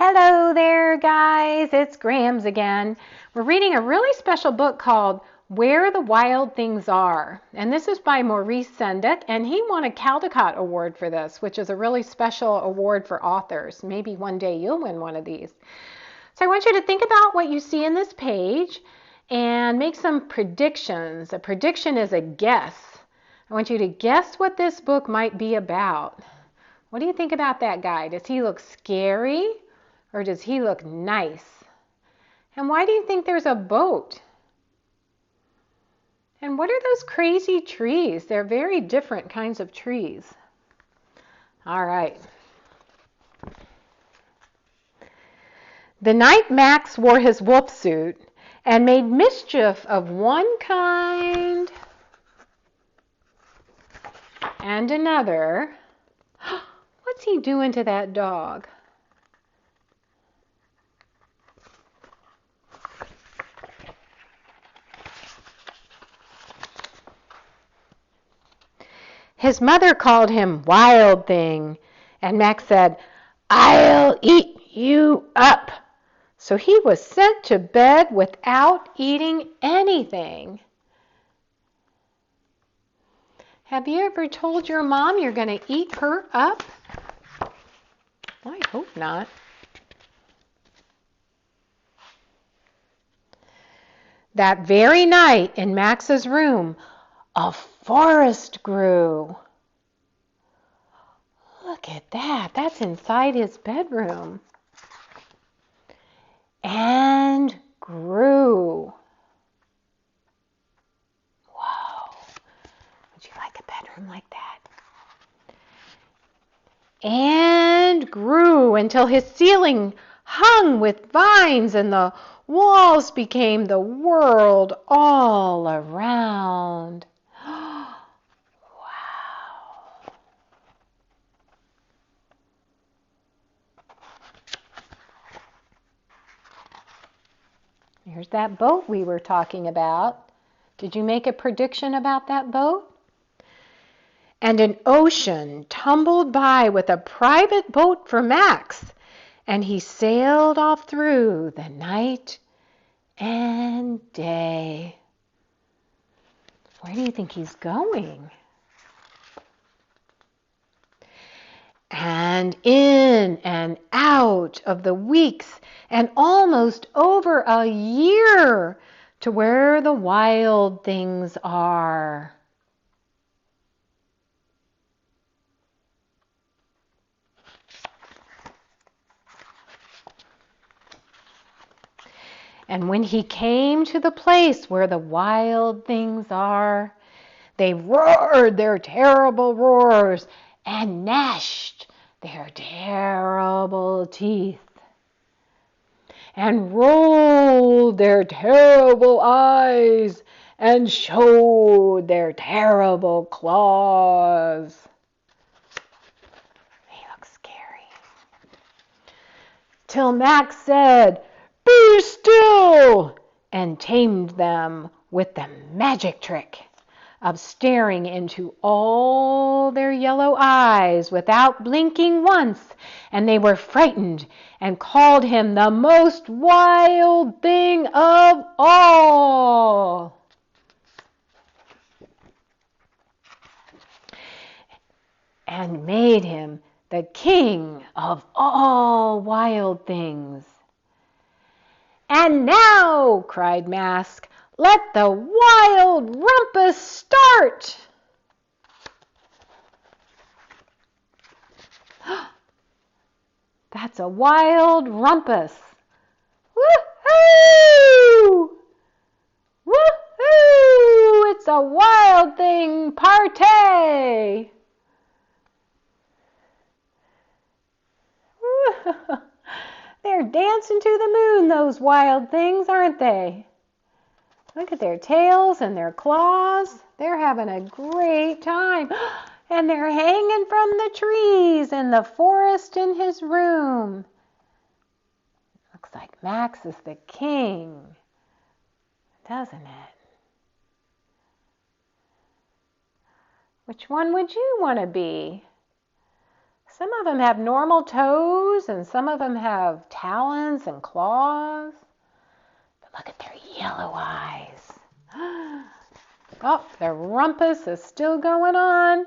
Hello there, guys. It's Grams again. We're reading a really special book called Where the Wild Things Are. And this is by Maurice Sendak, and he won a Caldecott Award for this, which is a really special award for authors. Maybe one day you'll win one of these. So I want you to think about what you see in this page and make some predictions. A prediction is a guess. I want you to guess what this book might be about. What do you think about that guy? Does he look scary? Or does he look nice? And why do you think there's a boat? And what are those crazy trees? They're very different kinds of trees. All right. The night Max wore his wolf suit and made mischief of one kind and another. What's he doing to that dog? His mother called him Wild Thing, and Max said, "I'll eat you up." So he was sent to bed without eating anything. Have you ever told your mom you're going to eat her up? I hope not. That very night in Max's room, a forest grew. Look at that. That's inside his bedroom. And grew. Whoa. Would you like a bedroom like that? And grew until his ceiling hung with vines and the walls became the world all around. Wow. Here's that boat we were talking about. Did you make a prediction about that boat? And an ocean tumbled by with a private boat for Max, and he sailed off through the night and day. Where do you think he's going? And in and out of the weeks and almost over a year to where the wild things are. And when he came to the place where the wild things are, they roared their terrible roars and gnashed their terrible teeth and rolled their terrible eyes and showed their terrible claws. They look scary. Till Max said, "Be still," and tamed them with the magic trick of staring into all their yellow eyes without blinking once, and they were frightened and called him the most wild thing of all. And made him the king of all wild things. "And now," cried Mask, "let the wild rumpus start." That's a wild rumpus. Woohoo! Woohoo! It's a wild thing party. They're dancing to the moon, those wild things, aren't they? Look at their tails and their claws. They're having a great time. And they're hanging from the trees in the forest in his room. Looks like Max is the king, doesn't it? Which one would you want to be? Some of them have normal toes and some of them have talons and claws. But look at their yellow eyes. Oh, their rumpus is still going on.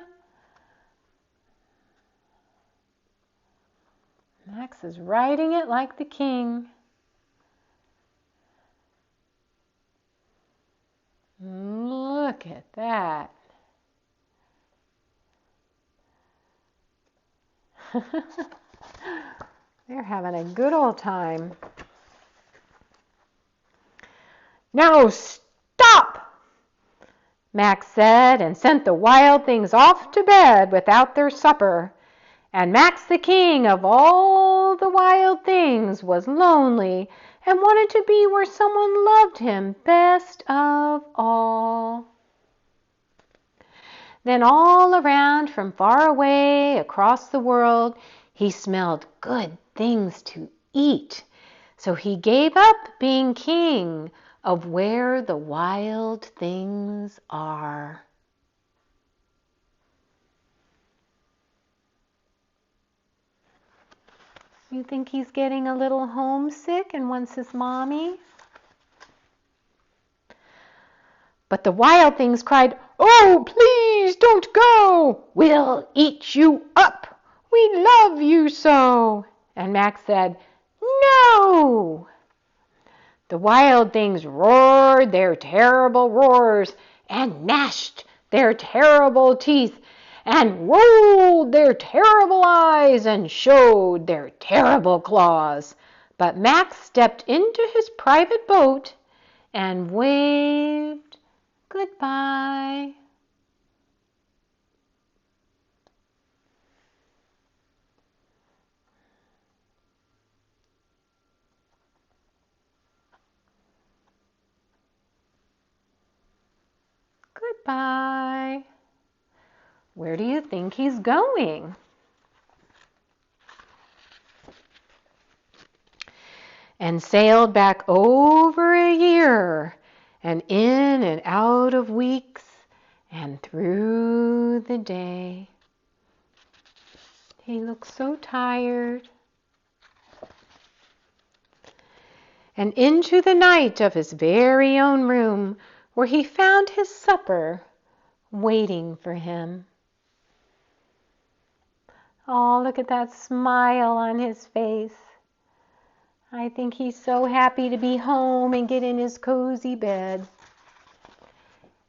Max is riding it like the king. Look at that. They're having a good old time. Now stop, Max said, and sent the wild things off to bed without their supper. And Max, the king of all the wild things, was lonely and wanted to be where someone loved him best of all. Then all around, from far away across the world, he smelled good things to eat. So he gave up being king of where the wild things are. You think he's getting a little homesick and wants his mommy? But the wild things cried, "Oh, please don't go! We'll eat you up! We love you so!" And Max said, "No!" The wild things roared their terrible roars and gnashed their terrible teeth and rolled their terrible eyes and showed their terrible claws. But Max stepped into his private boat and waved goodbye. Goodbye. Where do you think he's going? And sailed back over a year, and in and out of weeks, and through the day. He looks so tired. And into the night of his very own room, where he found his supper waiting for him. Oh, look at that smile on his face. I think he's so happy to be home and get in his cozy bed.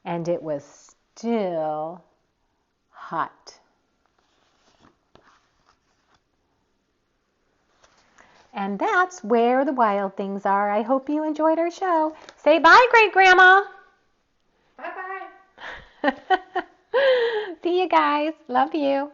And it was still hot. And that's where the wild things are. I hope you enjoyed our show. Say bye, Great Grandma. Bye-bye. See you guys. Love you.